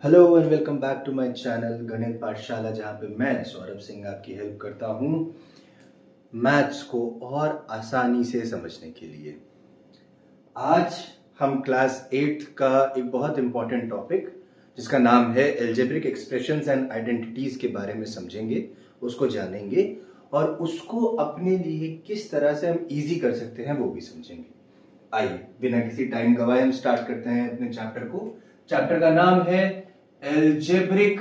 Hello and welcome back to my channel Ganit Pathshala, जहाँ पे मैं सौरभ सिंह आपकी हेल्प करता हूँ मैथ्स को और आसानी से समझने के लिए। आज हम क्लास 8 का एक बहुत इंपॉर्टेंट टॉपिक जिसका नाम है एल्जेब्रिक एक्सप्रेशंस एंड आइडेंटिटीज के बारे में समझेंगे, उसको जानेंगे और उसको अपने लिए किस तरह से हम इजी कर सकते हैं वो भी समझेंगे। आइए बिना किसी टाइम गवाए हम स्टार्ट करते हैं अपने चैप्टर को। चैप्टर का नाम है algebraic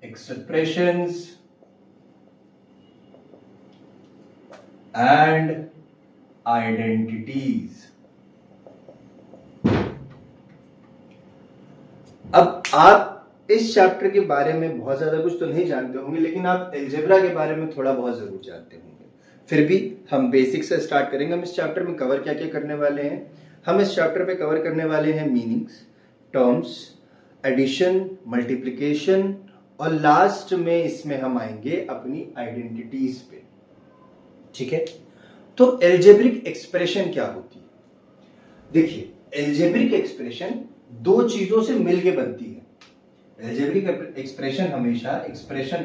expressions and identities। अब आप इस चैप्टर के बारे में बहुत ज्यादा कुछ तो नहीं जानते होंगे, लेकिन आप एल्जेब्रा के बारे में थोड़ा बहुत जरूर जानते होंगे। फिर भी हम बेसिक से स्टार्ट करेंगे। हम इस चैप्टर में कवर क्या क्या करने वाले हैं? हम इस चैप्टर पे कवर करने वाले हैं मीनिंग्स, टर्म्स, एडिशन, मल्टीप्लिकेशन और लास्ट में इसमें हम आएंगे अपनी आइडेंटिटीज पे। ठीक है, तो एल्जेब्रिक एक्सप्रेशन क्या होती है? देखिए, एल्जेब्रिक एक्सप्रेशन दो चीजों से मिलके बनती है। एल्जेब्रिक एक्सप्रेशन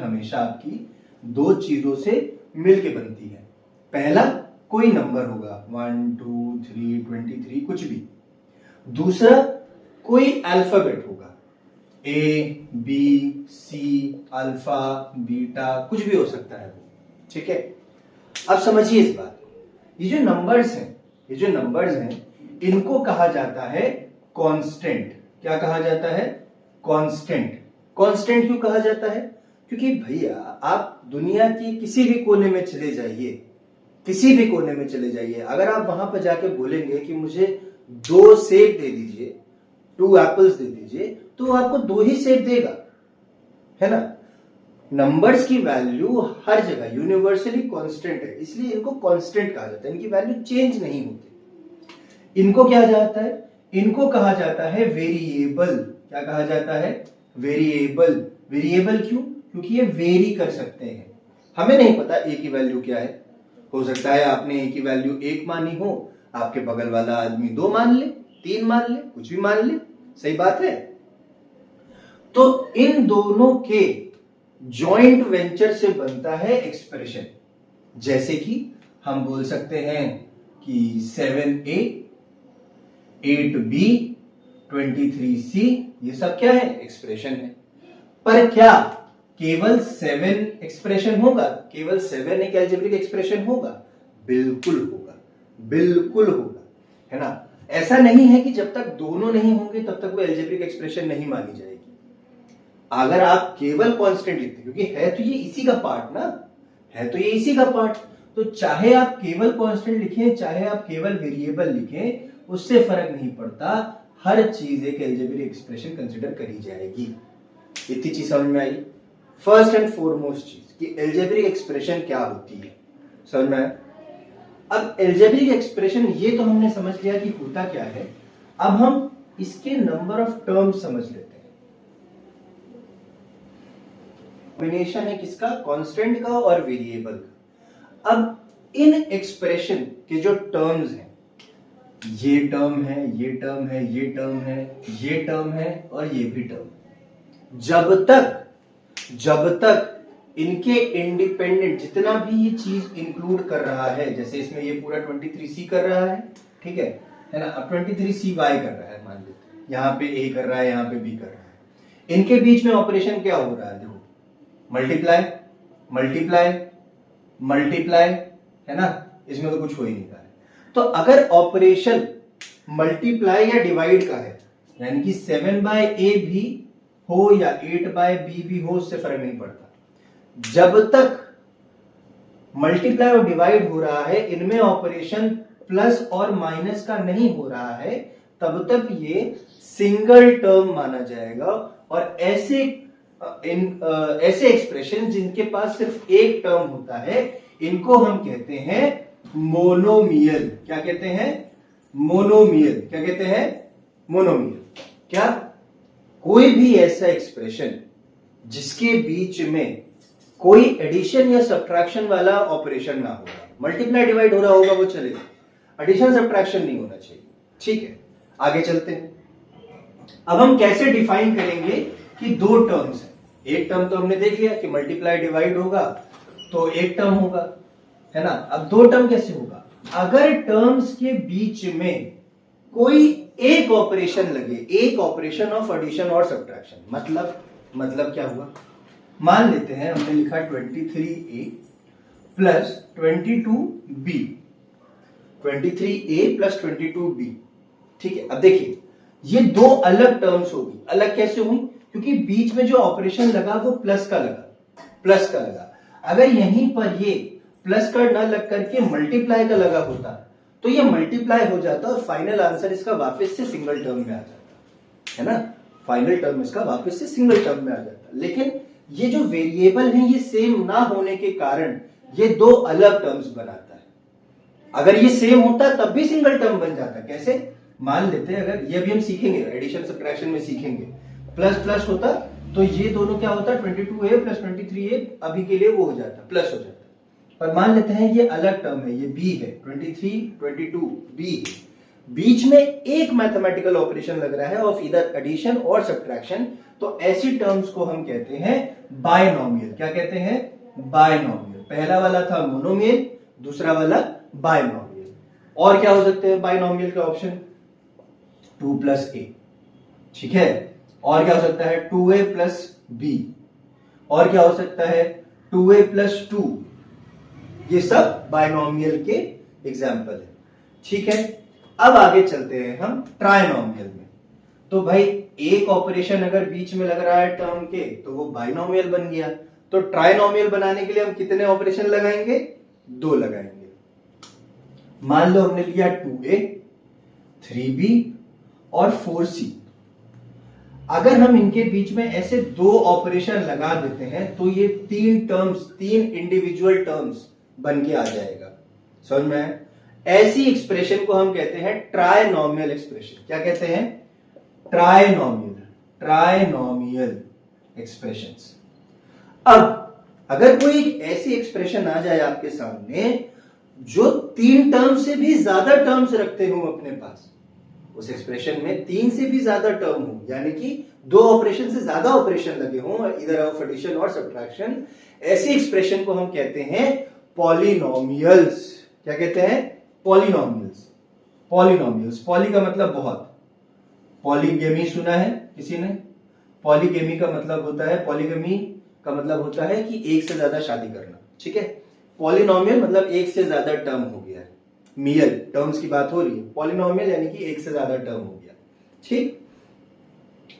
हमेशा आपकी दो चीजों से मिलके बनती है। पहला, कोई नंबर होगा 1 2 3 23 कुछ भी। दूसरा, कोई अल्फाबेट होगा A B C alpha beta, कुछ भी हो सकता है वो। ठीक है, अब समझिए इस बात को। ये जो नंबर्स हैं इनको कहा जाता है कांस्टेंट। क्या कहा जाता है? कांस्टेंट। कांस्टेंट क्यों कहा जाता है? क्योंकि भैया आप दुनिया की किसी भी कोने में चले जाइए, अगर आप वहां पर जाके बोलेंगे कि मुझे 2 सेब दे दीजिए, 2 एप्पल्स दे दीजिए, तो आपको 2 ही सेब देगा, है ना। नंबर्स की वैल्यू हर जगह यूनिवर्सली कांस्टेंट है, इसलिए इनको कांस्टेंट कहा जाता है। इनकी वैल्यू चेंज नहीं होती। इनको क्या जाता है? इनको कहा जाता है वेरिएबल। क्या कहा जाता है? वेरिएबल। वेरिएबल क्यों? क्योंकि ये वेरी कर सकते हैं। हमें नहीं पता ए की वैल्यू क्या है। हो सकता है आपने ए की वैल्यू 1 मानी हो, आपके बगल वाला आदमी 2 मान ले, 3 मान ले, कुछ भी मान ले। सही बात है। तो इन दोनों के जॉइंट वेंचर से बनता है एक्सप्रेशन। जैसे कि हम बोल सकते हैं कि 7a 8b 23c, ये सब क्या है? एक्सप्रेशन है। पर क्या केवल 7 एक्सप्रेशन होगा? केवल 7 एक एल्जेब्रिक एक्सप्रेशन होगा? बिल्कुल होगा, बिल्कुल होगा, है ना। ऐसा नहीं है कि जब तक दोनों नहीं होंगे तब तक वो एल्जेब्रिक एक्सप्रेशन नहीं मानी जाएगी। अगर आप केवल कांस्टेंट लिखते, क्योंकि है तो ये इसी का पार्ट ना, है तो ये इसी का पार्ट, तो चाहे आप केवल कांस्टेंट लिखें चाहे आप केवल वेरिएबल लिखें, उससे फर्क नहीं पड़ता। हर चीज एक एल्जेब्रिक एक्सप्रेशन कंसीडर करी जाएगी। इतनी चीज समझ में आई? फर्स्ट एंड फॉरमोस्ट चीज कि एल्जेब्रिक एक्सप्रेशन क्या होती है, समझ में आया? अब एल्जेब्रिक एक्सप्रेशन ये तो हमने समझ लिया कि होता क्या है। अब हम इसके नंबर ऑफ टर्म्स समझ लेते हैं। कॉम्बिनेशन है किसका? कांस्टेंट का और वेरिएबल का। अब इन एक्सप्रेशन के जो टर्म्स हैं, ये टर्म है, ये टर्म है, ये टर्म है, ये टर्म है और ये भी टर्म, जब तक इनके इंडिपेंडेंट जितना भी ये चीज इंक्लूड कर रहा है, जैसे इसमें ये पूरा 23c कर रहा है, ठीक है ना। अब 23cy कर रहा है, मान लेते हैं यहां पे a कर रहा है, यहां पे b कर रहा है। इनके बीच में ऑपरेशन क्या हो रहा है? देखो, मल्टीप्लाई मल्टीप्लाई मल्टीप्लाई, है ना। इसमें तो कुछ हो ही नहीं रहा है। तो अगर ऑपरेशन मल्टीप्लाई या डिवाइड का है, यानी कि 7/a भी हो या 8/b भी हो, उससे फर्क नहीं पड़ता। जब तक मल्टीप्लाई और डिवाइड हो रहा है, इनमें ऑपरेशन प्लस और माइनस का नहीं हो रहा है, तब तक ये सिंगल टर्म माना जाएगा। और ऐसे एक्सप्रेशन जिनके पास सिर्फ एक टर्म होता है, इनको हम कहते हैं मोनोमियल। क्या कहते हैं? मोनोमियल। क्या कहते हैं? मोनोमियल। क्या कोई भी ऐसा एक्सप्रेशन जिसके बीच में कोई एडिशन या सब्ट्रैक्शन वाला ऑपरेशन ना हो, मल्टीप्लाई डिवाइड हो रहा होगा वो चलेगा, एडिशन सब्ट्रैक्शन नहीं होना चाहिए। ठीक है, आगे चलते हैं। अब हम कैसे डिफाइन करेंगे कि दो टर्म्स हैं। एक टर्म तो हमने देख लिया कि मल्टीप्लाई डिवाइड होगा तो एक टर्म होगा, है ना। अब दो टर्म कैसे होगा? अगर टर्म्स के बीच में कोई एक ऑपरेशन लगे, एक ऑपरेशन ऑफ एडिशन और सब्ट्रैक्शन। मतलब क्या हुआ? मान लेते हैं हमने लिखा 23a plus 22b, 23a plus 22b। ठीक है, अब देखिए ये दो अलग टर्म्स होगी। अलग कैसे हुई? क्योंकि बीच में जो ऑपरेशन लगा वो प्लस का लगा। अगर यहीं पर ये प्लस का न लग करके मल्टीप्लाई का लगा होता तो ये मल्टीप्लाई हो जाता और फाइनल आंसर इसका वापस से सिंगल टर्म में आ जाता, है ना। फाइनल टर्म इसका वापस से सिंगल टर्म में आ जाता। लेकिन ये जो वेरिएबल है ये सेम ना होने के कारण ये दो अलग टर्म्स बनाता है। अगर ये सेम होता तब भी सिंगल टर्म बन जाता। कैसे? मान लेते हैं, अगर ये भी हम सीखेंगे, एडिशन सब्ट्रैक्शन में सीखेंगे, प्लस प्लस होता तो ये दोनों क्या होता, 22a प्लस 23a, अभी के लिए वो हो जाता, प्लस हो जाता। पर मान लेते हैं ये अलग टर्म है, ये b है, 23 22 b है। बीच में एक मैथमेटिकल ऑपरेशन लग रहा है ऑफ इधर एडिशन और सब्ट्रैक्शन, तो ऐसी टर्म्स को हम कहते हैं बायनॉमियल। क्या कहते हैं? बायनॉमियल। पहला वाला था मोनोमियल, दूसरा वाला बायनॉमियल। और क्या हो सकते हैं बायनॉमियल के ऑप्शन? 2 प्लस a, ठीक है। और क्या हो सकता है? 2a plus b। और क्या हो सकता है? 2a plus 2। ये सब बायनॉमियल के एग्जाम्पल है, ठीक है। अब आगे चलते हैं हम ट्राइनॉमियल में। तो भाई एक ऑपरेशन अगर बीच में लग रहा है टर्म के तो वो बायनॉमियल बन गया। तो ट्राइनॉमियल बनाने के लिए हम कितने ऑपरेशन लगाएंगे? दो लगाएंगे। मान लो हमने लिया 2a, 3b और 4c। अगर हम इनके बीच में ऐसे दो ऑपरेशन लगा देते हैं तो ये तीन टर्म्स, तीन इंडिविजुअल टर्म्स बन के आ जाएगा। समझ में आया? ऐसी एक्सप्रेशन को हम कहते हैं ट्राइनॉमियल एक्सप्रेशन। क्या कहते हैं? Trinomial expressions. अब अगर कोई ऐसी एक्सप्रेशन आ जाए आपके सामने जो तीन टर्म से भी ज्यादा टर्म्स रखते हो अपने पास, उस एक्सप्रेशन में तीन से भी ज्यादा टर्म हो, यानी कि दो ऑपरेशन से ज्यादा ऑपरेशन लगे हों इधर ऑफ एडिशन और सब्ट्रैक्शन, ऐसी एक्सप्रेशन को हम कहते हैं पॉलिनोमियल्स। क्या कहते हैं? पॉलिनोमियल्स। पॉली का मतलब बहुत। पॉलीगेमी सुना है किसी ने? पॉलीगेमी का मतलब होता है, पॉलीगेमी का मतलब होता है कि एक से ज्यादा शादी करना, ठीक है। पॉलिनोमियल मतलब एक से ज्यादा टर्म हो गया है। मियल टर्म्स की बात हो रही है, पॉलिनोमियल यानी कि एक से ज्यादा टर्म हो गया, ठीक।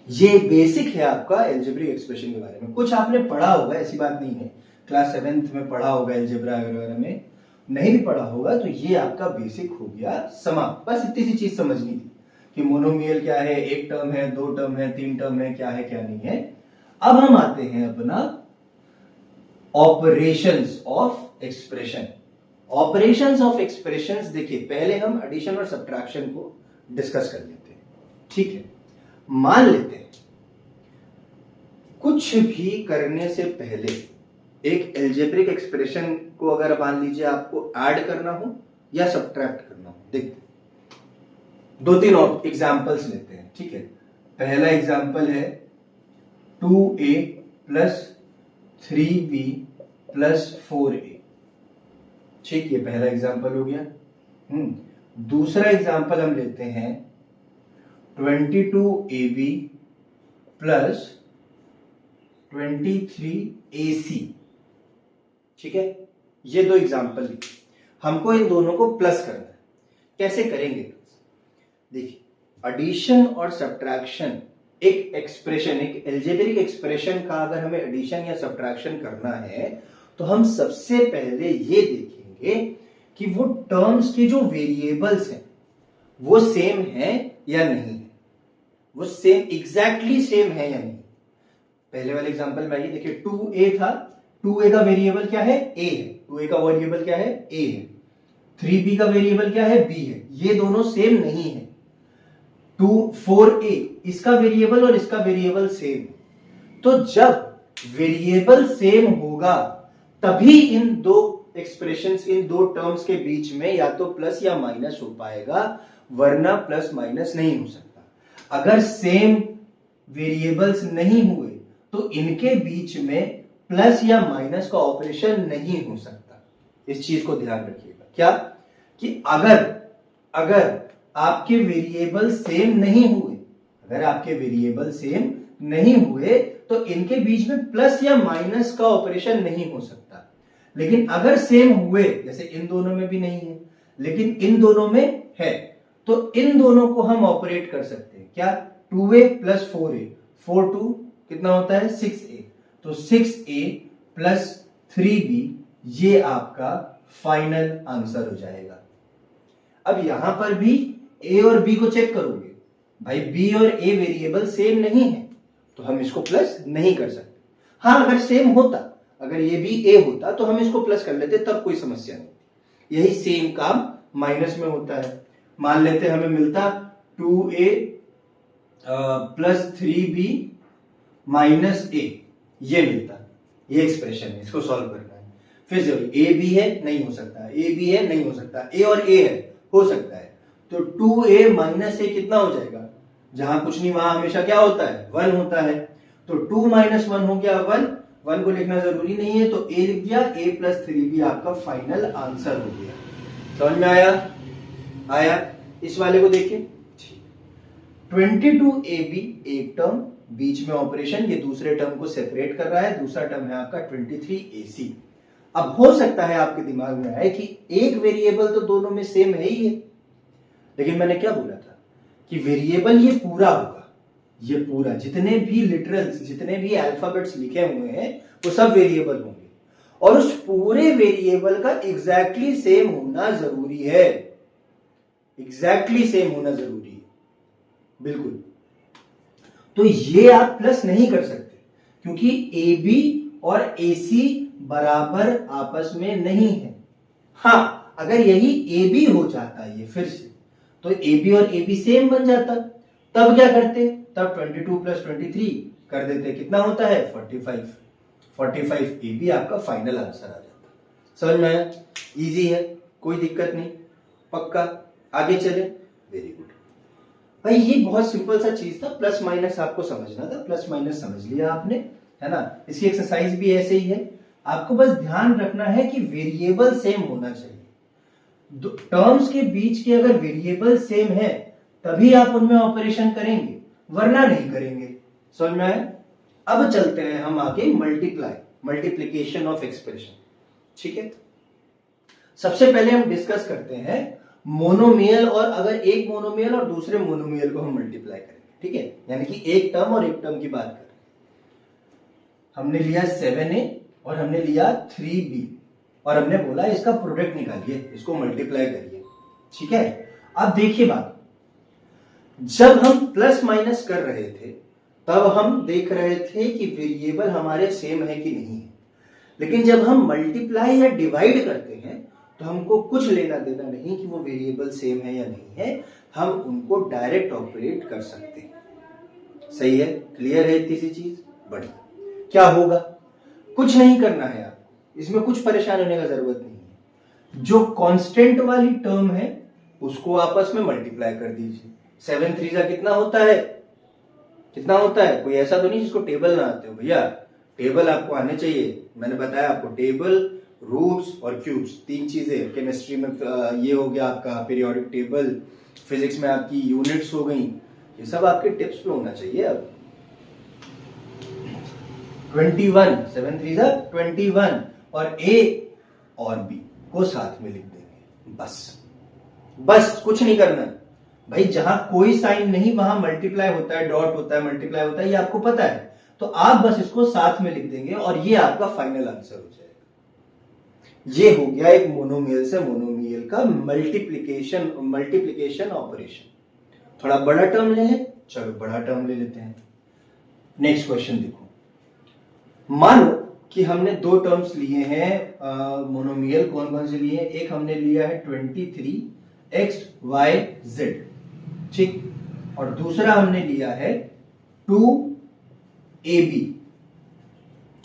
ये बेसिक है आपका एल्जेब्रिक एक्सप्रेशन के बारे में। कुछ आपने पढ़ा होगा, ऐसी बात नहीं है, क्लास 7th में पढ़ा होगा एल्जेब्रा वगैरह में, नहीं भी पढ़ा होगा तो ये आपका बेसिक हो गया समाप्त। बस इतनी सी चीज समझनी थी कि मोनोमियल क्या है, एक टर्म है, दो टर्म है, तीन टर्म है, क्या नहीं है। अब हम आते हैं अपना operations of expression. Operations of expressions, देखिए पहले हम एडिशन और सब्ट्रैक्शन को डिस्कस कर लेते हैं, ठीक है। मान लेते हैं कुछ भी करने से पहले एक एल्जेब्रिक एक्सप्रेशन को अगर मान लीजिए आपको ऐड करना हो या सब्ट्रैक्ट करना हो, देखते दो तीन और एग्जाम्पल्स लेते हैं, ठीक है। पहला एग्जाम्पल है 2a plus 3b plus 4a, ठीक, ये पहला एग्जाम्पल हो गया। दूसरा एग्जाम्पल हम लेते हैं 22ab प्लस 23ac, ठीक है। ये दो एग्जाम्पल हमको इन दोनों को प्लस करना है। कैसे करेंगे? देखिए, एडिशन और सब्ट्रैक्शन एक एक्सप्रेशन, एक एल्जेब्रिक एक्सप्रेशन का अगर हमें एडिशन या सब्ट्रैक्शन करना है तो हम सबसे पहले ये देखेंगे कि वो टर्म्स के जो वेरिएबल्स हैं वो सेम है या नहीं है, वो सेम एग्जैक्टली सेम है या नहीं। पहले वाले एग्जांपल में आइए, देखिए 2a था, 2a का वेरिएबल क्या है? a है। 2a का वेरिएबल क्या है? a है। 3b का वेरिएबल क्या है? b है। ये दोनों सेम नहीं है। 4a इसका वेरिएबल और इसका वेरिएबल सेम। तो जब वेरिएबल सेम होगा तभी इन दो एक्सप्रेशंस, इन दो टर्म्स के बीच में या तो प्लस या माइनस हो पाएगा, वरना प्लस माइनस नहीं हो सकता। अगर सेम वेरिएबल्स नहीं हुए तो इनके बीच में प्लस या माइनस का ऑपरेशन नहीं हो सकता। इस चीज को ध्यान रखिएगा। क्या कि अगर आपके वेरिएबल सेम नहीं हुए, अगर आपके वेरिएबल सेम नहीं हुए तो इनके बीच में प्लस या माइनस का ऑपरेशन नहीं हो सकता। लेकिन अगर सेम हुए, जैसे इन दोनों में भी नहीं है लेकिन इन दोनों में है, तो इन दोनों को हम ऑपरेट कर सकते हैं। क्या 2a प्लस 4a, 4 2 कितना होता है 6a, तो 6a प्लस 3b ये आपका फाइनल आंसर हो जाएगा। अब यहां पर भी a और b को चेक करोगे, भाई b और a वेरिएबल सेम नहीं है तो हम इसको प्लस नहीं कर सकते। हाँ, अगर सेम होता, अगर ये भी a होता तो हम इसको प्लस कर लेते, तब कोई समस्या नहीं। यही सेम काम माइनस में होता है। मान लेते हमें मिलता 2a plus 3b minus a, ये मिलता, ये एक्सप्रेशन है, इसको सॉल्व करना है। फिर जब a भी है नहीं हो सकता, a भी है नहीं हो सकता, a और a है हो सकता है, तो 2a माइनस a कितना हो जाएगा, जहां कुछ नहीं वहां हमेशा क्या होता है 1 होता है, तो 2 माइनस 1 हो गया 1, 1 को लिखना जरूरी नहीं है तो a लिख दिया, a प्लस 3b आपका फाइनल आंसर हो गया। समझ में आया? इस वाले को देखिए, 22ab एक टर्म, बीच में ऑपरेशन, ये दूसरे टर्म को सेपरेट कर रहा है, दूसरा टर्म है आपका 23ac। अब हो सकता है आपके दिमाग में आए कि एक वेरिएबल तो दोनों में सेम है ही है, लेकिन मैंने क्या बोला था कि वेरिएबल ये पूरा होगा, ये पूरा जितने भी लिटरल्स, जितने भी अल्फाबेट्स लिखे हुए हैं वो सब वेरिएबल होंगे और उस पूरे वेरिएबल का एग्जैक्टली सेम होना जरूरी है, एग्जैक्टली सेम होना जरूरी है, बिल्कुल। तो ये आप प्लस नहीं कर सकते क्योंकि ए बी और ए सी बराबर आपस में नहीं है। हाँ, अगर यही ए बी हो जाता ये फिर से, तो ए बी और ए बी सेम बन जाता, तब क्या करते, तब 22 प्लस 23 कर देते, कितना होता है 45, 45 ए बी आपका फाइनल आंसर आ जाता। समझ में आया? इजी है, कोई दिक्कत नहीं, पक्का। आगे चले, वेरी गुड भाई, ये बहुत सिंपल सा चीज था, प्लस माइनस आपको समझना था, प्लस माइनस समझ लिया आपने, है ना। इसकी एक्सरसाइज भी ऐसे ही है, आपको बस ध्यान रखना है कि वेरिएबल सेम होना चाहिए। टर्म्स के बीच के अगर वेरिएबल सेम है तभी आप उनमें ऑपरेशन करेंगे, वरना नहीं करेंगे। समझ में आया? अब चलते हैं हम आगे मल्टीप्लीकेशन ऑफ एक्सप्रेशन। ठीक है, सबसे पहले हम डिस्कस करते हैं मोनोमियल, और अगर एक मोनोमियल और दूसरे मोनोमियल को हम मल्टीप्लाई करेंगे, ठीक है, यानी कि एक टर्म और एक टर्म की बात करें। हमने लिया 7a और हमने लिया 3b और हमने बोला इसका प्रोडक्ट निकालिए, इसको मल्टीप्लाई करिए। ठीक है, अब देखिए बात, जब हम प्लस माइनस कर रहे थे तब हम देख रहे थे कि वेरिएबल हमारे सेम है कि नहीं है, लेकिन जब हम मल्टीप्लाई या डिवाइड करते हैं तो हमको कुछ लेना देना नहीं कि वो वेरिएबल सेम है या नहीं है, हम उनको डायरेक्ट ऑपरेट कर सकते हैं। सही है? क्लियर है इतनी सी चीज? बढ़िया। क्या होगा, कुछ नहीं करना है आपको, इसमें कुछ परेशान होने का जरूरत नहीं है। जो कांस्टेंट वाली टर्म है उसको आपस में मल्टीप्लाई कर दीजिए। 7 3 कितना होता है, कितना होता है? कोई ऐसा तो नहीं जिसको टेबल ना आते हो भैया, टेबल आपको आने चाहिए। मैंने बताया आपको टेबल, रूट्स और क्यूब्स, तीन चीजें। केमिस्ट्री में ये हो गया आपका पीरियोडिक टेबल, फिजिक्स में आपकी यूनिट्स हो गई, ये सब आपके टिप्स पे होना चाहिए। अब 21, 7 3 21 और ए और बी को साथ में लिख देंगे, बस कुछ नहीं करना भाई। जहां कोई साइन नहीं वहां मल्टीप्लाई होता है, डॉट होता है, मल्टीप्लाई होता है, ये आपको पता है, तो आप बस इसको साथ में लिख देंगे और ये आपका फाइनल आंसर हो जाएगा। ये हो गया एक मोनोमियल से मोनोमियल का मल्टीप्लिकेशन ऑपरेशन। थोड़ा बड़ा टर्म ले ले, चलो बड़ा टर्म ले लेते हैं। नेक्स्ट क्वेश्चन देखो, मानो कि हमने दो टर्म्स लिए हैं मोनोमियल। कौन कौन से लिए हैं? एक हमने लिया है 23xyz, ठीक, और दूसरा हमने लिया है 2ab।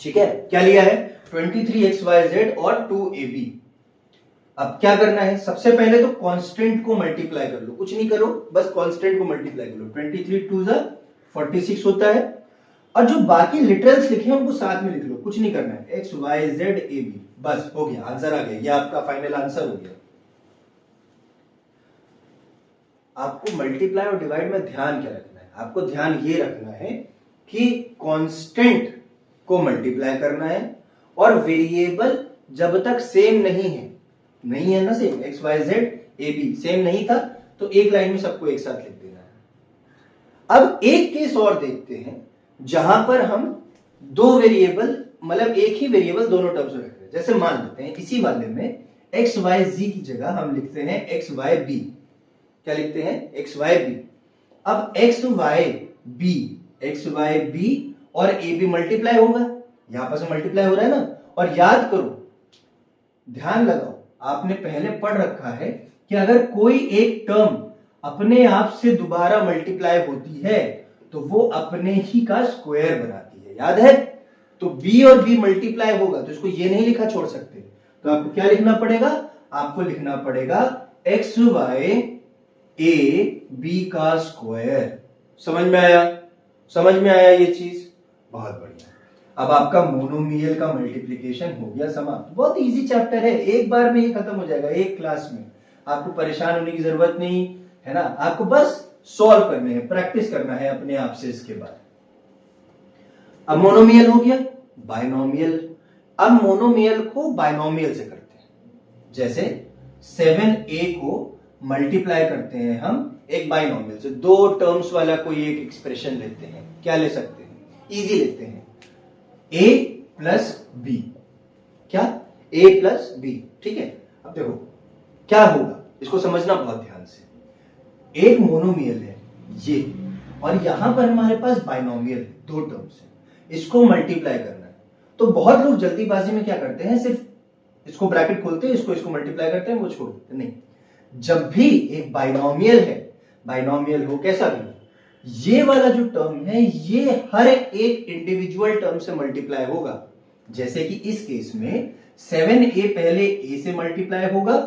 ठीक है, क्या लिया है? 23xyz और 2ab। अब क्या करना है, सबसे पहले तो कांस्टेंट को मल्टीप्लाई कर लो, कुछ नहीं करो, बस कांस्टेंट को मल्टीप्लाई कर लो। 23 2 46 होता है। और जो बाकी लिटरल्स लिखे हैं उनको साथ में लिख लो, कुछ नहीं करना है, X Y Z A B, बस हो गया, आंसर आ गया, ये आपका फाइनल आंसर हो गया। आपको मल्टीप्लाई और डिवाइड में ध्यान क्या रखना है? आपको ध्यान ये रखना है कि कांस्टेंट को मल्टीप्लाई करना है और वेरिएबल जब तक सेम नहीं है ना, same X Y Z A B same नहीं था तो एक लाइन में सबको एक साथ लिख देना है। अब एक केस और देखते हैं जहां पर हम दो वेरिएबल, मतलब एक ही वेरिएबल दोनों टर्म्स में रख रहे हैं। जैसे मान लेते हैं इसी वाले में एक्स वाई जी की जगह हम लिखते हैं एक्स वाई बी। क्या लिखते हैं? X Y B. अब एक्स वाई बी और ए बी मल्टीप्लाई होगा, यहां पर से मल्टीप्लाई हो रहा है ना। और याद करो, ध्यान लगाओ, आपने पहले पढ़ रखा है कि अगर कोई एक टर्म अपने आप से दोबारा मल्टीप्लाई होती है तो वो अपने ही का स्क्वायर बनाती है, याद है? तो b और b मल्टीप्लाई होगा तो इसको ये नहीं लिखा छोड़ सकते, तो आपको क्या लिखना पड़ेगा? आपको लिखना पड़ेगा एक्स वाई ए बी का स्क्वायर। समझ में आया ये चीज? बहुत बढ़िया। अब आपका मोनोमियल का मल्टीप्लिकेशन हो गया समाप्त। बहुत इजी चैप्टर है, एक बार में ही खत्म हो जाएगा, एक क्लास में। आपको परेशान होने की जरूरत नहीं है ना, आपको बस सॉल्व करने हैं, प्रैक्टिस करना है अपने आप से इसके बाद। अब मोनोमियल हो गया, बाइनोमियल। अब मोनोमियल को बाइनोमियल से करते हैं। जैसे 7a को मल्टीप्लाई करते हैं हम एक बाइनोमियल से, दो टर्म्स वाला कोई एक एक्सप्रेशन लेते हैं। क्या ले सकते हैं? इजी लेते हैं, a प्लस बी। क्या? a प्लस बी, ठीक है। अब देखो क्या होगा, इसको समझना बहुत ध्यान से। एक मोनोमियल है ये, और यहां पर हमारे पास बाइनोमियल है, दो टर्म्स है, इसको मल्टीप्लाई करना है। तो बहुत लोग जल्दीबाजी में क्या करते हैं, सिर्फ इसको ब्रैकेट खोलते हैं, इसको मल्टीप्लाई करते हैं, वो छोड़ देते हैं। नहीं, जब भी एक बाइनोमियल है, बाइनोमियल हो कैसा भी, ये वाला जो टर्म है ये हर एक इंडिविजुअल टर्म से मल्टीप्लाई होगा। जैसे कि इस केस में 7a पहले a से मल्टीप्लाई होगा,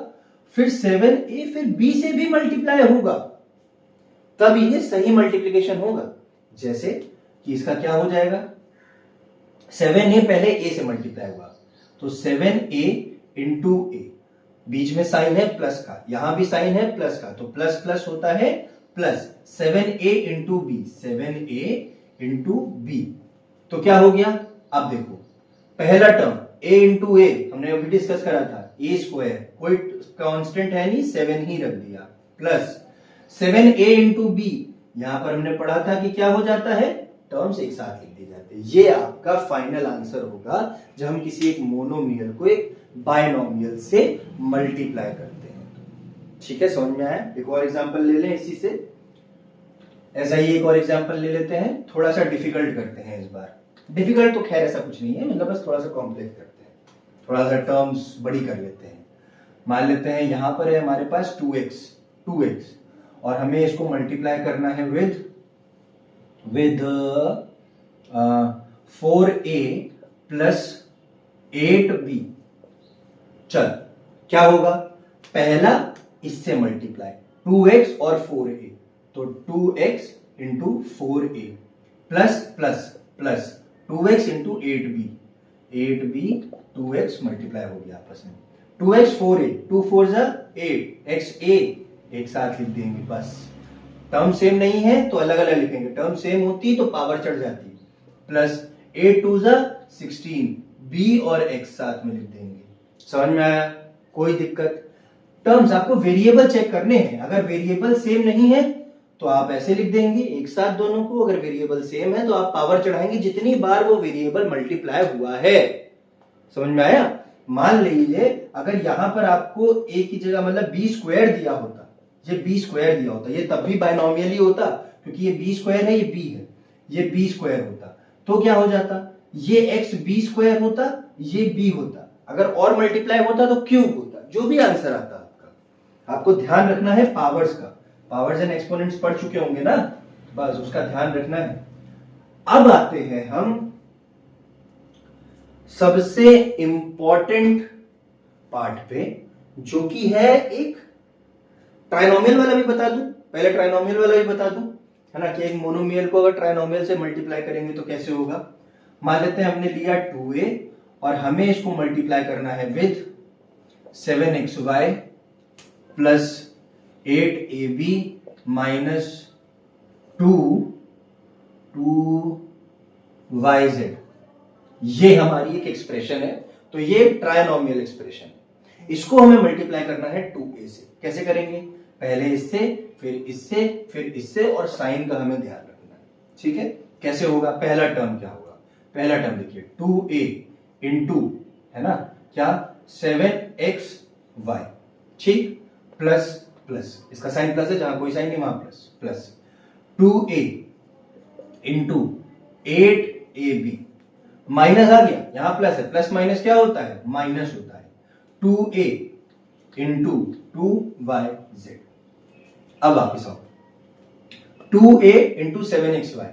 फिर 7a फिर b से भी मल्टीप्लाई होगा, तब ये सही मल्टीप्लिकेशन होगा। जैसे कि इसका क्या हो जाएगा, 7a पहले a से मल्टीप्लाई हुआ तो 7a इंटू a, बीच में साइन है प्लस का, यहां भी साइन है प्लस का, तो प्लस प्लस होता है plus 7a into B, 7a into B. तो क्या हो गया? अब देखो पहला टर्म a इंटू ए हमने अभी डिस्कस करा था, a स्क्वायर, कोई कांस्टेंट है नहीं, 7 ही रख दिया, प्लस 7a इंटू बी, यहां पर हमने पढ़ा था कि क्या हो जाता है, टर्म्स एक साथ लिख दिए जाते हैं। ये आपका फाइनल आंसर होगा जब हम किसी एक मोनोमियल को एक बाइनोमियल से मल्टीप्लाई करते हैं। ठीक है, समझ में आया? एक और एग्जांपल ले लें इसी से, ऐसा ही एक और एग्जांपल ले लेते हैं, थोड़ा सा डिफिकल्ट करते हैं इस बार। डिफिकल्ट तो खैर ऐसा कुछ नहीं है, मतलब बस थोड़ा सा कॉम्प्लेक्स करते हैं, थोड़ा सा टर्म्स बड़ी कर लेते हैं। मान लेते हैं यहां पर है हमारे पास 2x और हमें इसको मल्टीप्लाई करना है विद 4a प्लस 8b। चल क्या होगा, पहला इससे मल्टीप्लाई 2x और 4a, तो 2x into 4a plus plus plus 2x into 8b, 8b 2x multiply हो गया आपस में, 2x 4a, 2 4 जा 8, xa एक साथ लिख देंगे। बस टर्म सेम नहीं है तो अलग अलग लिखेंगे, टर्म सेम होती तो पावर चढ़ जाती, प्लस 8 2 जा 16, b और x साथ में लिख देंगे। समझ में आया? कोई दिक्कत? टर्म्स आपको वेरिएबल चेक करने हैं, अगर वेरिएबल सेम नहीं है तो आप ऐसे लिख देंगे एक साथ दोनों को, अगर वेरिएबल सेम है तो आप पावर चढ़ाएंगे जितनी बार वो वेरिएबल मल्टीप्लाई हुआ है। समझ में आया? मान लीजिए अगर यहां पर आपको a की जगह मतलब b स्क्वायर दिया होता, ये b स्क्वायर दिया होता, ये तब भी बाइनोमियल ही होता, क्योंकि ये b स्क्वायर है, ये b है, ये b स्क्वायर होता, तो क्या हो जाता, ये x b स्क्वायर होता, ये b होता, अगर और मल्टीप्लाई होता तो क्यूब होता, जो भी आंसर आता आपका। आपको ध्यान रखना है पावर्स का, पावर्स एंड एक्सपोनेंट्स पढ़ चुके होंगे ना, बस उसका ध्यान रखना है। अब आते हैं हम सबसे इंपॉर्टेंट पार्ट पे, जो कि है एक ट्राइनोमियल वाला भी बता दूं, पहले ट्राइनोमियल वाला भी बता दूं, है ना, कि एक मोनोमियल को अगर ट्राइनोमियल से मल्टीप्लाई करेंगे तो कैसे होगा। मान लेते हैं हमने लिया 2a और हमें इसको मल्टीप्लाई करना है with 7xy plus 8ab minus 2yz। ये हमारी एक एक्सप्रेशन है, तो ये ट्राइनोमियल एक्सप्रेशन है। इसको हमें मल्टीप्लाई करना है 2a से। कैसे करेंगे, पहले इससे फिर इससे फिर इससे, और साइन का हमें ध्यान रखना है। ठीक है, कैसे होगा, पहला टर्म क्या होगा, पहला टर्म देखिए 2a इंटू, है ना, क्या 7xy, ठीक, प्लस प्लस, इसका साइन प्लस है, जहां कोई साइन नहीं वहां plus, plus 2a into 8ab, minus आ गया, यहां प्लस है, प्लस माइनस क्या होता है, माइनस होता है, 2a इंटू 2yz। अब वापिस आओ, 2a इंटू 7xy,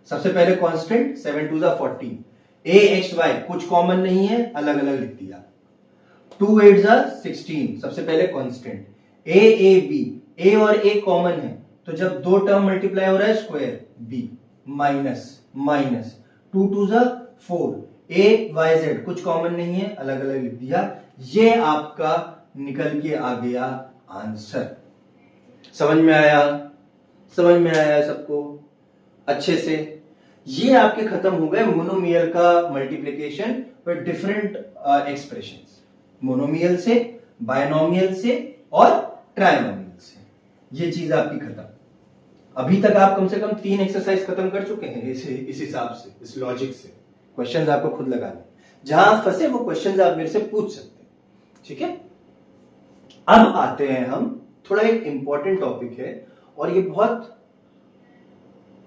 सबसे पहले कांस्टेंट, 7 2 14, axy कुछ कॉमन नहीं है, अलग अलग लिख दिया, 2 8 16, सबसे पहले कांस्टेंट, aab, a और a कॉमन है, तो जब दो टर्म मल्टीप्लाई हो रहा है square, b minus minus 2 2 4, ayz कुछ कॉमन नहीं है, अलग अलग लिख दिया। ये आपका निकल के आ गया आंसर। समझ में आया, समझ में आया सबको अच्छे से। ये आपके खत्म हो गए मोनोमियल का multiplication with different expressions, monomial से, बायनोमियल से और ट्राइनोमियल से। ये चीज आपकी खत्म। अभी तक आप कम से कम 3 एक्सरसाइज खत्म कर चुके हैं इस हिसाब से, इस लॉजिक से। क्वेश्चंस आपको खुद लगाने, जहां आप फंसे वो क्वेश्चंस आप मेरे से पूछ सकते हैं। ठीक है, अब आते हैं हम, थोड़ा एक इंपॉर्टेंट टॉपिक है और ये बहुत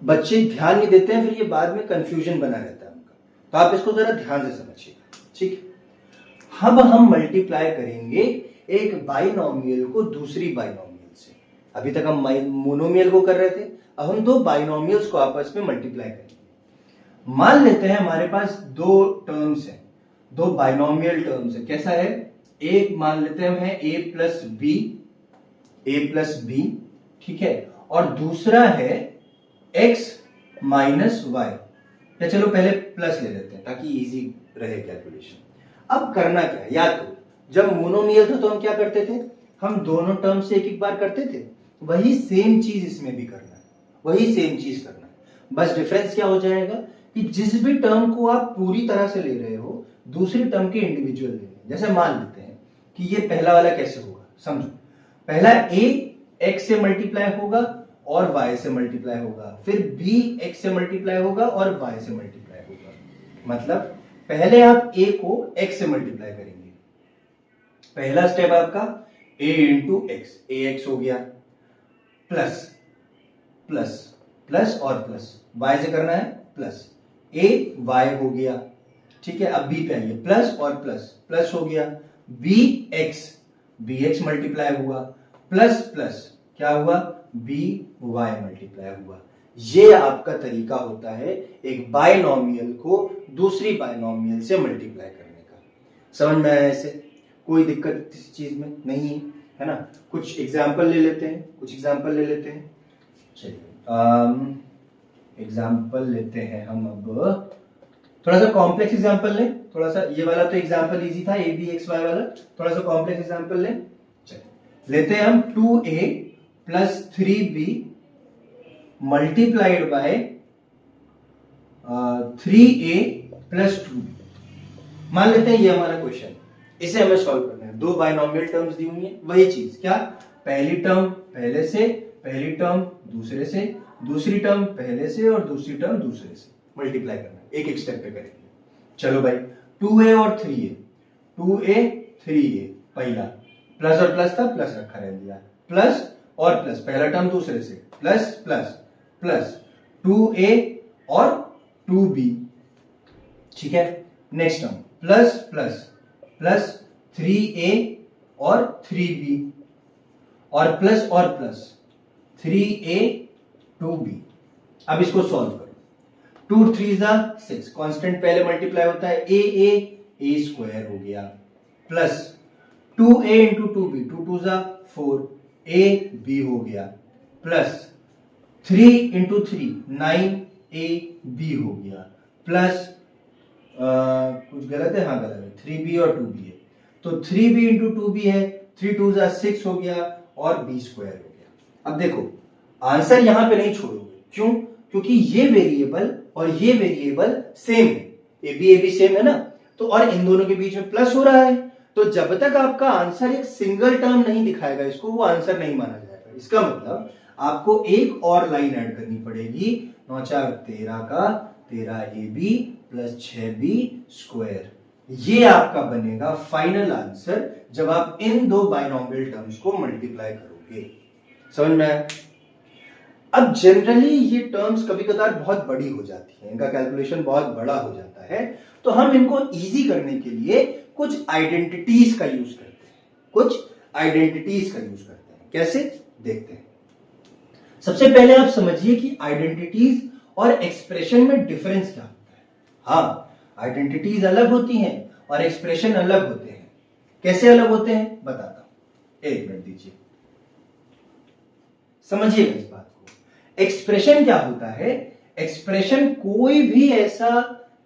बच्चे ध्यान नहीं देते हैं, फिर ये बाद में कंफ्यूजन बना रहता है उनका, तो आप इसको जरा ध्यान से समझिएगा। ठीक, अब हम मल्टीप्लाई करेंगे एक बाइनोमियल को दूसरी बाइनोमियल से। अभी तक हम मोनोमियल को कर रहे थे, अब हम दो बाइनोमियल्स को आपस में मल्टीप्लाई करेंगे। मान लेते हैं हमारे पास दो टर्म्स हैं, दो बाइनोमियल टर्म्स है। कैसा है, एक मान लेते हैं a प्लस बी, ठीक है, और दूसरा है x माइनस वाई, या चलो पहले प्लस ले लेते हैं ताकि इजी रहे कैलकुलेशन। अब करना क्या है, याद करो, जब मोनोमियल था तो हम क्या करते थे, हम दोनों टर्म से एक एक बार करते थे, वही सेम चीज इसमें भी करना है, वही सेम चीज करना है। बस डिफरेंस क्या हो जाएगा कि जिस भी टर्म को आप पूरी तरह से ले रहे हो, दूसरी टर्म के इंडिविजुअल लेने। जैसे मान लेते हैं कि ये पहला वाला कैसे होगा, समझो, पहला a x से मल्टीप्लाई होगा और y से मल्टीप्लाई होगा, फिर b x से मल्टीप्लाई होगा और y से मल्टीप्लाई होगा। मतलब पहले आप a को x से मल्टीप्लाई करेंगे, पहला स्टेप आपका a इंटू एक्स, ax हो गया, प्लस प्लस प्लस और प्लस, y से करना है प्लस, a y हो गया, ठीक है। अब b पे आइए, प्लस और प्लस, प्लस हो गया, bx मल्टीप्लाई हुआ, प्लस प्लस क्या हुआ, by मल्टीप्लाई हुआ। ये आपका तरीका होता है एक बायनोमियल को दूसरी बायनोमियल से मल्टीप्लाई करने का। समझ में आया ऐसे, कोई दिक्कत इस चीज में नहीं है ना। कुछ एग्जाम्पल ले लेते हैं, चलिए एग्जाम्पल लेते हैं हम। अब थोड़ा सा कॉम्प्लेक्स एग्जांपल लें, थोड़ा सा, ये वाला तो एग्जांपल इजी था, ए बी एक्स वाई वाला, थोड़ा सा कॉम्प्लेक्स एग्जांपल लें। चलिए लेते हैं हम 2a plus 3b multiplied by 3a plus 2b। मान लेते हैं ये हमारा क्वेश्चन, इसे हमें सॉल्व करना है। दो बाइनोमियल टर्म्स दी हुई है, वही चीज, क्या, पहली टर्म पहले से, पहली टर्म दूसरे से, दूसरी टर्म पहले से और दूसरी टर्म दूसरे से मल्टीप्लाई करना है। एक एक स्टेप पे करेंगे। चलो भाई, 2a और 3a, 2a 3a, पहला प्लस और प्लस था, प्लस रखा रह दिया, प्लस और प्लस, पहला टर्म दूसरे से, प्लस प्लस प्लस 2a और 2b, ठीक है। Next term plus plus plus 3a और 3b, और प्लस 3a 2b। अब इसको सॉल्व करो, 2 3 6, कांस्टेंट पहले मल्टीप्लाई होता है, a स्क्वायर हो गया, plus 2a into 2b, 2 2 4, ab हो गया, प्लस 3 × 3 9ab हो गया, प्लस कुछ गलत है, हाँ गलत है, 3b और 2b है, तो 3b × 2b है, 3 2 6 हो गया और b स्क्वायर हो गया। अब देखो आंसर यहां पे नहीं छोड़ोगे, क्यों? क्योंकि ये वेरिएबल और ये वेरिएबल सेम है, ए बी सेम है ना, तो और इन दोनों के बीच में प्लस हो रहा है, तो जब तक आपका आंसर एक सिंगल टर्म नहीं दिखाएगा इसको, वो आंसर नहीं माना जाएगा। इसका मतलब आपको एक और लाइन ऐड करनी पड़ेगी, 9 4 13 का 13ab प्लस 6b स्क्वायर, ये आपका बनेगा फाइनल आंसर जब आप इन दो बाइनोमियल टर्म्स को मल्टीप्लाई करोगे। समझ में आया? अब जनरली ये टर्म्स कभी कभार बहुत बड़ी हो जाती है, इनका कैलकुलेशन बहुत बड़ा हो जाता है, तो हम इनको इजी करने के लिए कुछ आइडेंटिटीज का यूज करते हैं, कुछ आइडेंटिटीज का यूज करते हैं। कैसे? देखते हैं। सबसे पहले आप समझिए कि आइडेंटिटीज और एक्सप्रेशन में डिफरेंस क्या होता है। हाँ, आइडेंटिटीज अलग होती हैं और एक्सप्रेशन अलग होते हैं। कैसे अलग होते हैं बताता हूं, एक मिनट दीजिए, समझिएगा इस बात को। एक्सप्रेशन क्या होता है? एक्सप्रेशन कोई भी ऐसा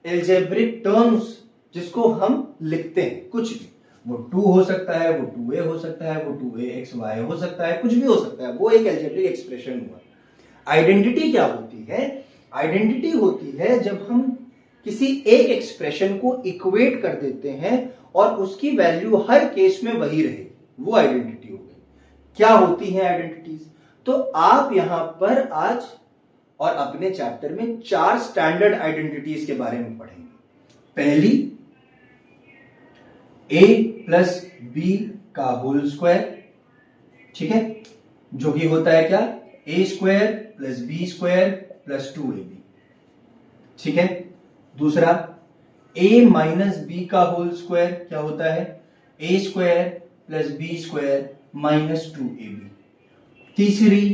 एल्जेब्रिक टर्म्स जिसको हम लिखते हैं, कुछ भी, वो 2 हो सकता है, वो 2a हो सकता है, वो 2axy हो सकता है, कुछ भी हो सकता है, वो एक एल्जेब्रिक एक्सप्रेशन हुआ। आइडेंटिटी क्या होती है? आइडेंटिटी होती है जब हम किसी एक एक्सप्रेशन को इक्वेट कर देते हैं और उसकी वैल्यू हर केस में वही रहेगी, वो आइडेंटिटी हो गई। क्या होती है आइडेंटिटीज? तो आप यहां पर आज और अपने चैप्टर में 4 स्टैंडर्ड आइडेंटिटीज के बारे में पढ़ेंगे। पहली, a प्लस b का होल स्क्वायर, ठीक है, जो कि होता है क्या? a square plus b square plus 2ab, ठीक है। दूसरा, a माइनस b का होल स्क्वायर क्या होता है? a square plus b square minus 2ab। तीसरी,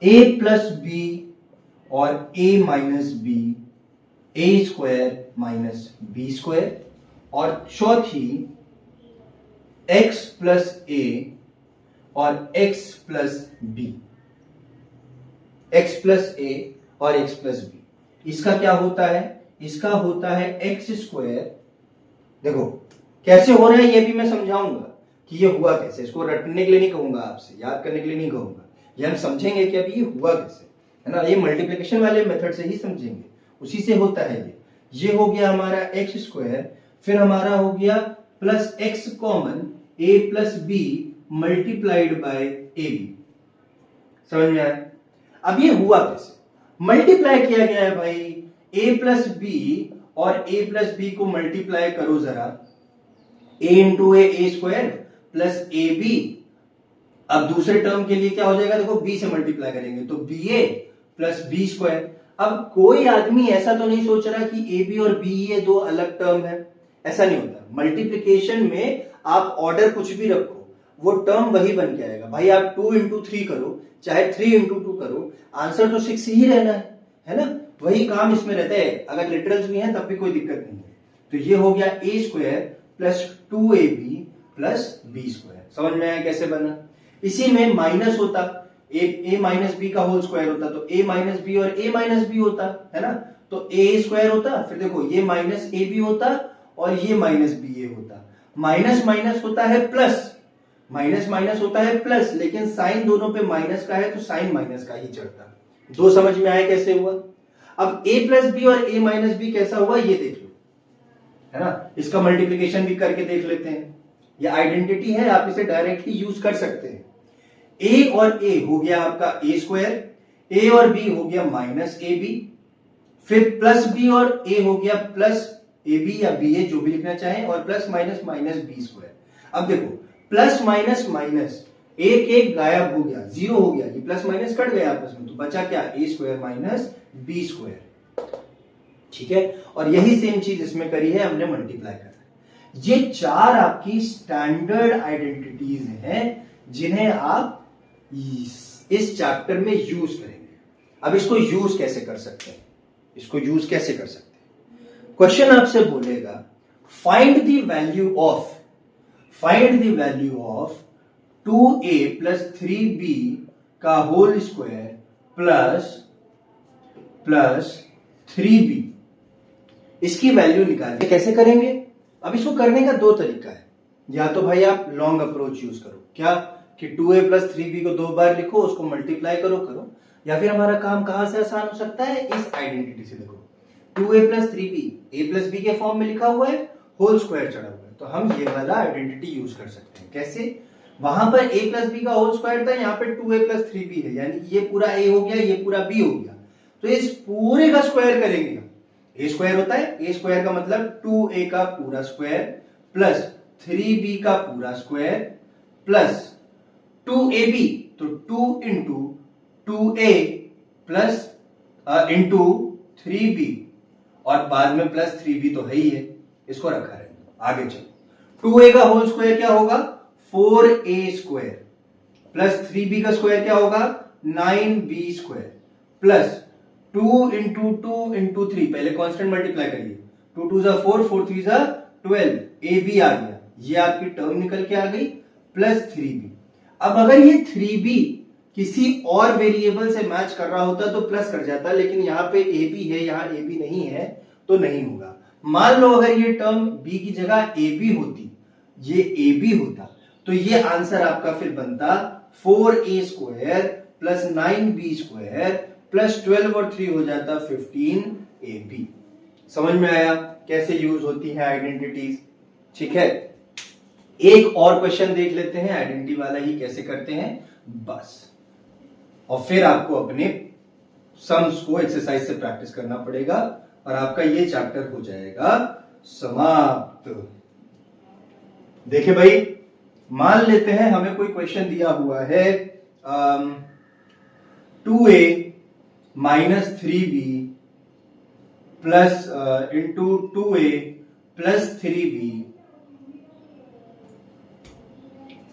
a प्लस b और a minus b, a square minus b square. और चौथी, x प्लस a और x plus b, x plus a और x प्लस b। इसका क्या होता है? इसका होता है x स्क्वायर। देखो कैसे हो रहा है ये भी मैं समझाऊंगा कि ये हुआ कैसे, इसको रटने के लिए नहीं कहूंगा, आपसे याद करने के लिए नहीं कहूंगा, ये हम समझेंगे कि अभी ये हुआ कैसे, है ना। ये मल्टीप्लिकेशन वाले मेथड से ही समझेंगे, उसी से होता है ये हो गया हमारा x स्क्वायर, फिर हमारा हो गया plus x common a plus b multiplied by A B. समझ में आया? अब ये हुआ कैसे? मल्टीप्लाई किया गया है भाई, a प्लस बी और a प्लस बी को मल्टीप्लाई करो जरा, a into A square plus A B. अब दूसरे टर्म के लिए क्या हो जाएगा? देखो b से मल्टीप्लाई करेंगे तो ba प्लस बी स्क्वायर। अब कोई आदमी ऐसा तो नहीं सोच रहा कि ए बी और बी ये दो अलग टर्म है, ऐसा नहीं होता। मल्टीप्लिकेशन में आप ऑर्डर कुछ भी रखो, वो टर्म वही बन के आएगा। भाई आप 2 × 3 करो, चाहे 3 × 2 करो, आंसर तो 6 ही रहना है ना। वही काम इसमें रहता है, अगर लिटरल्स भी हैं तब भी कोई दिक्कत नहीं है। तो ये हो गया a square plus 2ab plus b square. समझ में आया कैसे बना? इसी में माइनस होता, a माइनस बी का होल स्क्वायर होता तो a माइनस बी और a माइनस बी होता, है ना। तो a स्क्वायर होता, फिर देखो ये माइनस ए बी होता और ये माइनस बी ए होता। माइनस माइनस होता है प्लस, माइनस माइनस होता है प्लस, लेकिन साइन दोनों पे माइनस का है तो साइन माइनस का ही चढ़ता। दो समझ में आया कैसे हुआ? अब a प्लस बी और a माइनस बी कैसा हुआ ये देख लो, है ना। इसका मल्टीप्लिकेशन भी करके देख लेते हैं। ये आइडेंटिटी है, आप इसे डायरेक्टली यूज कर सकते हैं। a और a हो गया आपका a स्क्वायर, a और b हो गया माइनस ए बी, फिर प्लस b और a हो गया प्लस ए बी या बी ए, जो भी लिखना चाहें, और plus minus minus B square. अब देखो प्लस माइनस माइनस एक एक गायब हो गया, जीरो हो गया, ये प्लस माइनस कट गया आपस में, तो बचा क्या? ए स्क्वायर माइनस बी स्क्वायर, ठीक है। और यही सेम चीज इसमें करी है हमने, मल्टीप्लाई करा। ये 4 आपकी स्टैंडर्ड आइडेंटिटीज हैं जिन्हें आप इस चैप्टर में यूज करेंगे। अब इसको यूज कैसे कर सकते हैं? इसको यूज कैसे कर सकते हैं? क्वेश्चन आपसे बोलेगा find the value of 2a plus 3b का होल स्क्वायर प्लस 3b, इसकी वैल्यू निकालिए। कैसे करेंगे? अब इसको करने का दो तरीका है। या तो भाई आप लॉन्ग अप्रोच यूज करो, क्या कि 2a प्लस 3b को दो बार लिखो, उसको मल्टीप्लाई करो। या फिर हमारा काम कहां से आसान हो सकता है? इस आइडेंटिटी से। देखो 2a plus 3b a plus b के फॉर्म में लिखा हुआ है, होल स्क्वायर चढ़ा हुआ है, तो हम ये वाला आइडेंटिटी यूज कर सकते हैं। कैसे? वहां पर a प्लस b का होल स्क्वायर था, यहाँ पे 2a प्लस 3b है, यानी ये पूरा a हो गया, ये पूरा b हो गया, तो इस पूरे का स्क्वायर करेंगे। a स्क्वायर होता है, a स्क्वायर का मतलब 2a का पूरा स्क्वायर प्लस 3b का पूरा स्क्वायर प्लस 2ab, तो 2 into 2a plus into 3b, और बाद में प्लस 3b तो है ही है, इसको रखा है। आगे चलो, 2a का होल स्क्वायर क्या होगा? 4a स्क्वायर प्लस 3b का स्क्वायर क्या होगा? 9b square plus 2 into 2 into 3, पहले कांस्टेंट मल्टीप्लाई करिए, 2 2 जा 4, 4 3 जा 12, ab आ गया, ये आपकी टर्म निकल के आ गई, प्लस 3b। अब अगर ये 3b किसी और वेरिएबल से मैच कर रहा होता तो प्लस कर जाता, लेकिन यहाँ पे ab है, यहाँ ab नहीं है, तो नहीं होगा। मान लो अगर ये टर्म b की जगह ab होती, ये ab होता, तो ये आंसर आपका फिर बनता 4a square plus 9b square plus 12 और 3 हो जाता 15ab। समझ में आया कैसे यूज होती है आइडेंटिटीज? ठीक है, एक और क्वेश्चन देख लेते हैं, आइडेंटिटी वाला ही कैसे करते हैं बस, और फिर आपको अपने सम्स को एक्सरसाइज से प्रैक्टिस करना पड़ेगा और आपका ये चैप्टर हो जाएगा समाप्त। देखिए भाई, मान लेते हैं हमें कोई क्वेश्चन दिया हुआ है 2a minus 3b plus into 2a plus 3b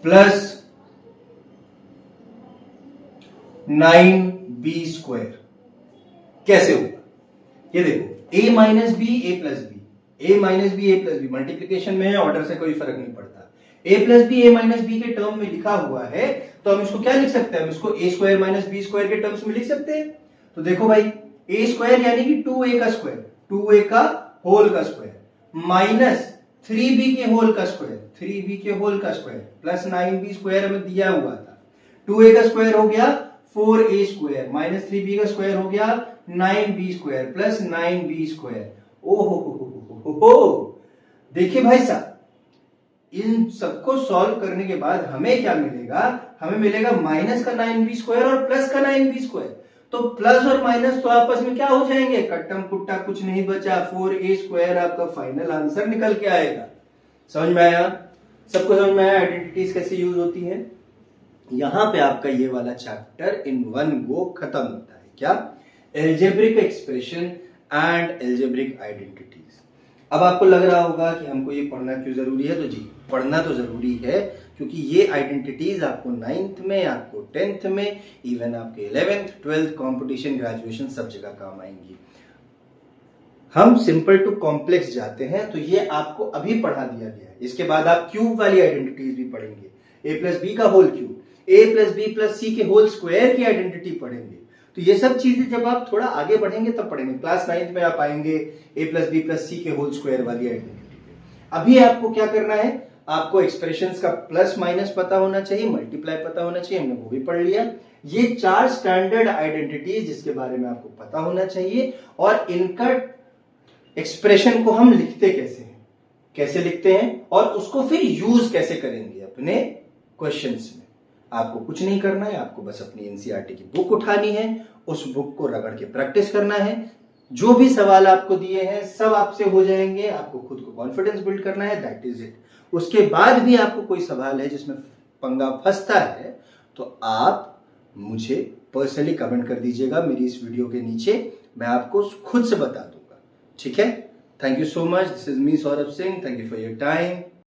plus 9b square. कैसे होगा ये देखो, a minus B A plus B, a minus B A plus B multiplication में है, ऑर्डर से कोई फर्क नहीं पड़ता। a plus B A minus B के टर्म में लिखा हुआ है, तो हम इसको क्या लिख सकते हैं? हम इसको a square minus B square के टर्म्स में लिख सकते हैं। तो देखो भाई, a स्क्वायर यानी कि 2a का स्क्वायर, 2a का होल का स्क्वायर माइनस 3b के होल का स्क्वायर, 3b के होल का स्क्वायर प्लस 9b स्क्वायर हमें दिया हुआ था। 2a का स्क्वायर हो गया 4a स्क्वायर माइनस 3b का स्क्वायर हो गया 9b square plus 9b square. ओहो, देखिए भाई साहब, इन सबको सॉल्व करने के बाद हमें क्या मिलेगा? हमें मिलेगा माइनस का 9b स्क्वायर और प्लस का 9b स्क्वायर। तो प्लस और माइनस तो आपस में क्या हो जाएंगे? कट्टम कुट्टा, कुछ नहीं बचा, 4a स्क्वायर आपका फाइनल आंसर निकल के आएगा। समझ में आया? सबको समझ में आया आइडेंटिटीज कैसे यूज होती है? यहां पे आपका ये वाला चैप्टर इन वन गो खत्म होता है। क्या? Algebraic expression and algebraic identities. अब आपको लग रहा होगा कि हमको ये पढ़ना क्यों जरूरी है? तो जी, पढ़ना तो जरूरी है क्योंकि ये आइडेंटिटीज आपको 9th में, आपको 10th में, इवन आपके 11th 12th कॉम्पिटिशन, ग्रेजुएशन सब जगह काम आएंगी। हम सिंपल टू कॉम्प्लेक्स जाते हैं तो ये आपको अभी पढ़ा दिया गया है। इसके बाद आप क्यूब वाली आइडेंटिटीज भी पढ़ेंगे, a प्लस बी का whole cube, a plus b plus c के होल स्क्वायर की आइडेंटिटी पढ़ेंगे। तो ये सब चीजें जब आप थोड़ा आगे बढ़ेंगे तब पढ़ेंगे। क्लास 9th में आप आएंगे a plus b plus c के होल स्क्वायर वाली आइडेंटिटी पे। अभी आपको क्या करना है? आपको एक्सप्रेशंस का प्लस माइनस पता होना चाहिए, मल्टीप्लाई पता होना चाहिए, हमने वो भी पढ़ लिया। ये 4 स्टैंडर्ड आइडेंटिटीज जिसके बारे में आपको पता होना चाहिए, और इनका एक्सप्रेशन को हम लिखते कैसे हैं, कैसे लिखते हैं, और उसको फिर यूज कैसे करेंगे अपने क्वेश्चंस में। आपको कुछ नहीं करना है, आपको बस अपनी एनसीईआरटी की बुक उठानी है, उस बुक को रगड़ के प्रैक्टिस करना है। जो भी सवाल आपको दिए हैं सब आपसे हो जाएंगे, आपको खुद को कॉन्फिडेंस बिल्ड करना है, दैट इज इट। उसके बाद भी आपको कोई सवाल है जिसमें पंगा फंसता है तो आप मुझे पर्सनली कमेंट कर दीजिएगा मेरी इस वीडियो के नीचे, मैं आपको खुद से बता दूंगा। ठीक है? Thank you so much. This is me Saurabh Singh. Thank you for your time.